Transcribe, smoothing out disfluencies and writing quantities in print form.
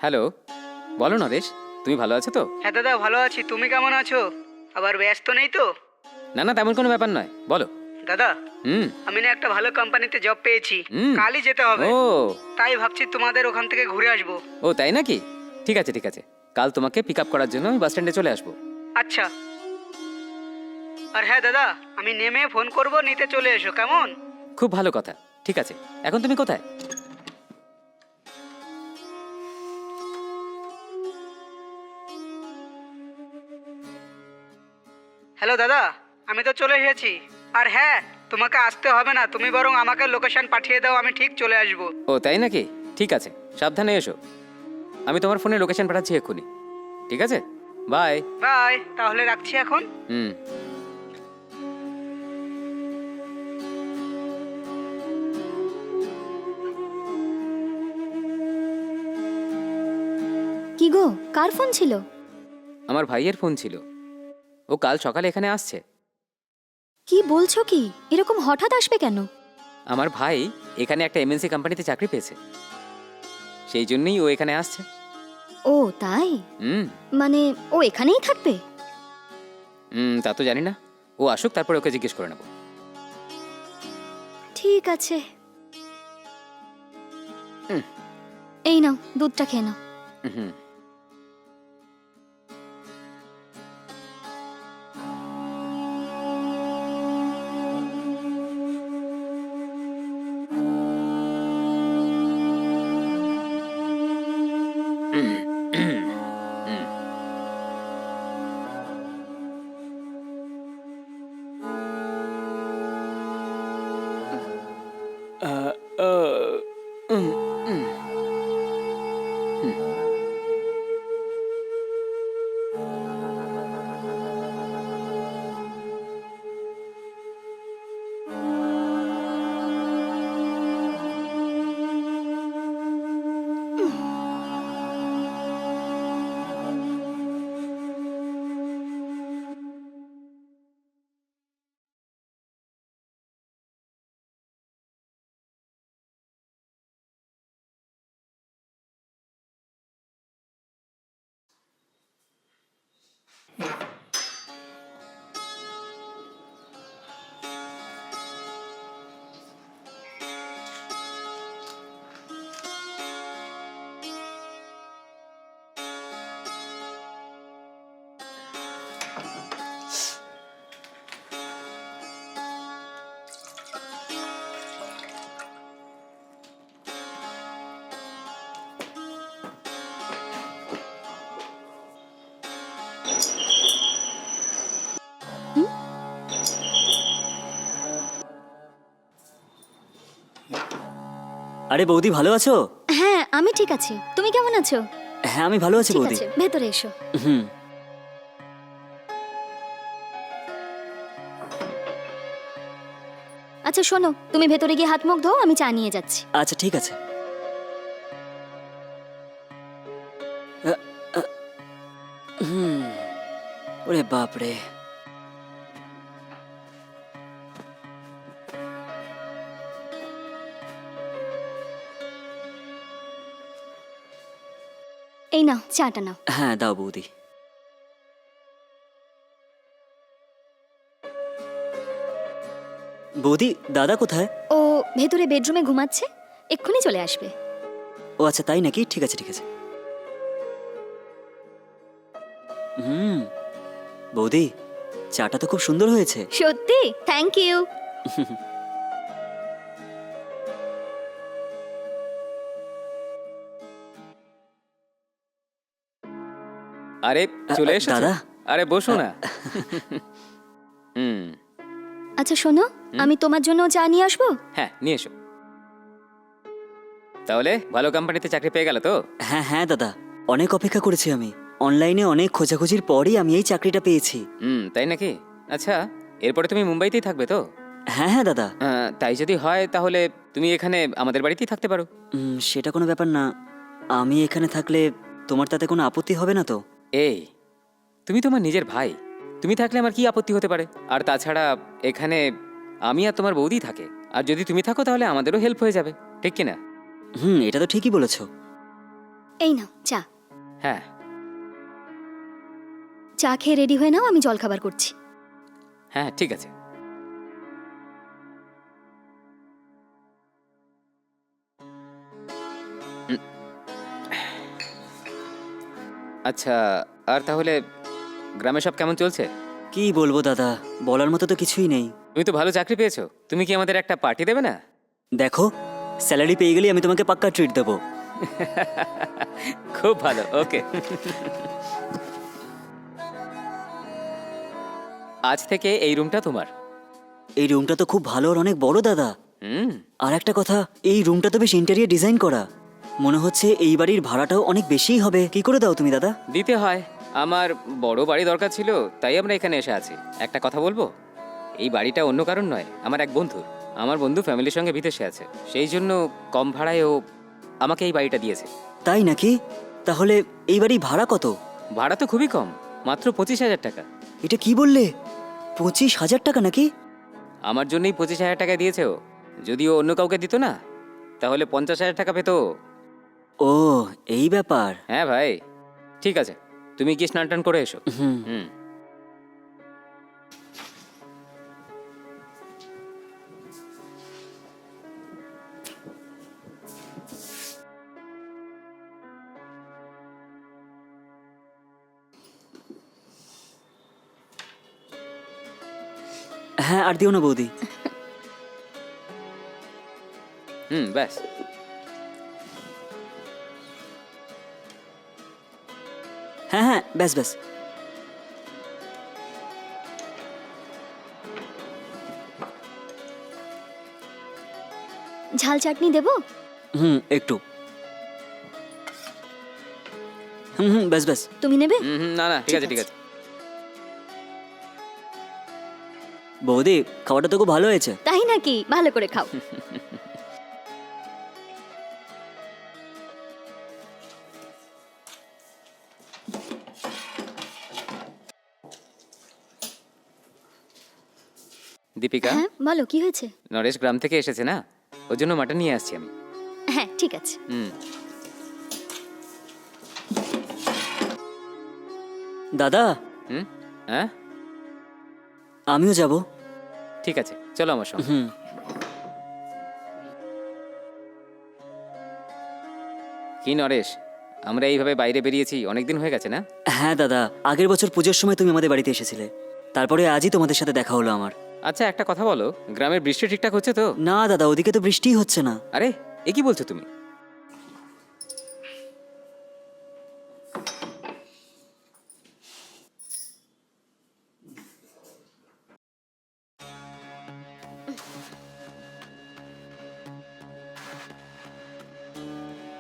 Hello, বলো নরেশ, তুমি ভালো আছো তো? হ্যাঁ দাদা, ভালো আছি। তুমি কেমন আছো? আবার ব্যস্ত নেই তো? না না, তেমন কোনো ব্যাপার নয়, বলো। দাদা, হুম। আমি না একটা ভালো কোম্পানিতে জব পেয়েছি। হুম। কালই যেতে হবে। ও। তাই ভাবছি তোমাদের ওখান থেকে ঘুরে আসবো। ও তাই নাকি? ঠিক আছে ঠিক আছে, কাল তোমাকে পিক আপ করার জন্য আমি বাস স্ট্যান্ডে চলে আসবো। আচ্ছা। আর হ্যাঁ দাদা, আমি নেমে ফোন করব, নিতে চলে এসো, কেমন? খুব ভালো কথা। ঠিক আছে, এখন তুমি কোথায়? হ্যালো দাদা, আমি তো চলে এসেছি। আর হ্যাঁ, তোমাকে আসতে হবে না, তুমি বরং আমাকে লোকেশন পাঠিয়ে দাও, আমি ঠিক চলে আসবো। ও তাই নাকি? ঠিক আছে, সাবধানে এসো। আমি তোমার ফোনে লোকেশন পাঠাচ্ছি এক্ষুনি। ঠিক আছে, বাই। বাই, তাহলে রাখছি এখন। হুম। কি গো, কার ফোন ছিল? আমার ভাইয়ের ফোন ছিল, ও কাল সকালে এখানে আসছে। কি বলছো কি? এরকম হঠাৎ আসবে কেন? আমার ভাই এখানে একটা এমএনসি কোম্পানিতে চাকরি পেয়েছে, সেই জন্যই ও এখানে আসছে। ও তাই? হুম। মানে ও এখানেই থাকবে? তা তো জানি না, ও আসুক তারপরে ওকে জিজ্ঞেস করে নেবো। ঠিক আছে। এই নাও, দুধটা খেয়ে নাও। হুম। আরে বৌদি, ভালো আছো? হ্যাঁ, আমি ঠিক আছি। তুমি কেমন আছো? হ্যাঁ, আমি ভালো আছি ঠিক বৌদি। আছে, ভেতরে এসো। হুম। আচ্ছা শোনো, তুমি ভেতরে গিয়ে হাত মুখ ধোও, আমি চা নিয়ে যাচ্ছি। আচ্ছা ঠিক আছে। আ, আ, হুম। ওরে বাপরে। এই নাও, চাটা নাও। হ্যাঁ দাও বৌদি। বৌদি, দাদা কোথায়? ও ভেতরে বেডরুমে ঘুমাচ্ছে, এক্ষুনি চলে আসবে। ও আচ্ছা, তাই নাকি? ঠিক আছে ঠিক আছে। হুম। বৌদি, চাটা তো খুব সুন্দর হয়েছে। সত্যি? Thank you. আরে চলে এসেছো? দাদা। আরে বসো না। হুম। আচ্ছা শোনো, আমি তোমার জন্য চা নিয়ে আসবো? হ্যাঁ, নিয়ে এসো। তাহলে ভালো কোম্পানিতে চাকরি পেয়ে গেল তো? হ্যাঁ হ্যাঁ দাদা, অনেক অপেক্ষা করেছি আমি। অনলাইনে অনেক খোঁজাখুঁজির পরই আমি এই চাকরিটা পেয়েছি। তাই নাকি? আচ্ছা, এরপরে তুমি মুম্বাইতেই থাকবে তো? হ্যাঁ হ্যাঁ দাদা। তাই যদি হয় তাহলে তুমি এখানে আমাদের বাড়িতেই থাকতে পারো। সেটা কোনো ব্যাপার না। আমি এখানে থাকলে তোমার তাতে কোনো আপত্তি হবে না তো? এই, তুমি তোমার নিজের ভাই, তুমি থাকলে আমার কি আপত্তি হতে পারে? আর তাছাড়া এখানে আমি আর তোমার বৌদি থাকে, আর যদি তুমি থাকো তাহলে আমাদেরও হেল্প হয়ে যাবে, ঠিক কিনা? এটা তো ঠিকই বলেছো। এই নাও চা। হ্যাঁ। চা খেয়ে রেডি হয়ে নাও, আমি জলখাবার করছি। হ্যাঁ ঠিক আছে। উম, আচ্ছা, আর তাহলে গ্রামে সব কেমন চলছে? কি বলবো দাদা, বলার মতো তো কিছুই নেই। তুমি তো ভালো চাকরি পেয়েছো, তুমি কি আমাদের একটা পার্টি দেবে না? দেখো, স্যালারি পেয়ে গেলে আমি তোমাকে পাক্কা ট্রিট দেবো। খুব ভালো, ওকে। আজ থেকে এই রুমটা তোমার। এই রুমটা তো খুব ভালো আর অনেক বড় দাদা। হুম। আর একটা কথা, এই রুমটা তো বেশ ইন্টেরিয়র ডিজাইন করা। মনে হচ্ছে এই বাড়ির ভাড়াটাও অনেক বেশিই হবে। কি করে দাও তুমি দাদা? দিতে হয়, আমার বড় বাড়ি দরকার ছিল, তাই আমরা এখানে এসে আছি। একটা কথা বলবো, এই বাড়িটা অন্য কারণ নয়, আমার এক বন্ধুর। আমার বন্ধু ফ্যামিলির সঙ্গে বিদেশে আছে, সেই জন্য কম ভাড়ায় ও আমাকে এই বাড়িটা দিয়েছে। তাই নাকি? তাহলে এই বাড়ি ভাড়া কত? ভাড়া তো খুবই কম, মাত্র 25,000 টাকা। এটা কি বললে? 25,000 টাকা নাকি? আমার জন্যই 25,000 টাকা দিয়েছে ও। যদি ও অন্য কাউকে দিত না, তাহলে 50,000 টাকা পেত। ও, এই ব্যাপার। হ্যাঁ ভাই। ঠিক আছে, তুমি কি স্নান টান করে এসো। হুম। হুম। হ্যাঁ, আর দিও না বৌদি। হুম, ব্যাস। হ্যাঁ হ্যাঁ, ব্যাস ব্যাস। ঝাল চাটনি দেবো? হুম, একটু। হুম হুম, ব্যাস ব্যাস। তুমি নেবে? হুম হুম, না না, ঠিক আছে ঠিক আছে। বৌদি, খাওয়াটা তো খুব ভালো হয়েছে। তাই নাকি? ভালো করে খাও। দীপিকা, হ্যাঁ বলো, কি হয়েছে? নরেশ গ্রাম থেকে এসেছে না, ওর জন্য মাটন নিয়ে আসছি আমি। হ্যাঁ ঠিক আছে। হুম। দাদা, হুম। হ্যাঁ আমিও যাব। ঠিক আছে, চলো আমার সঙ্গে। হুম। কি নরেশ, আমরা এইভাবে বাইরে বেরিয়েছি অনেকদিন হয়ে গেছে না? হ্যাঁ দাদা, আগের বছর পুজোর সময় তুমি আমাদের বাড়িতে এসেছিলে, তারপরে আজই তোমাদের সাথে দেখা হলো আমার। আচ্ছা একটা কথা বলো, গ্রামের বৃষ্টি ঠিকঠাক হচ্ছে তো? না দাদা, ওদিকে তো বৃষ্টিই হচ্ছে না। আরে এ কি বলছো তুমি?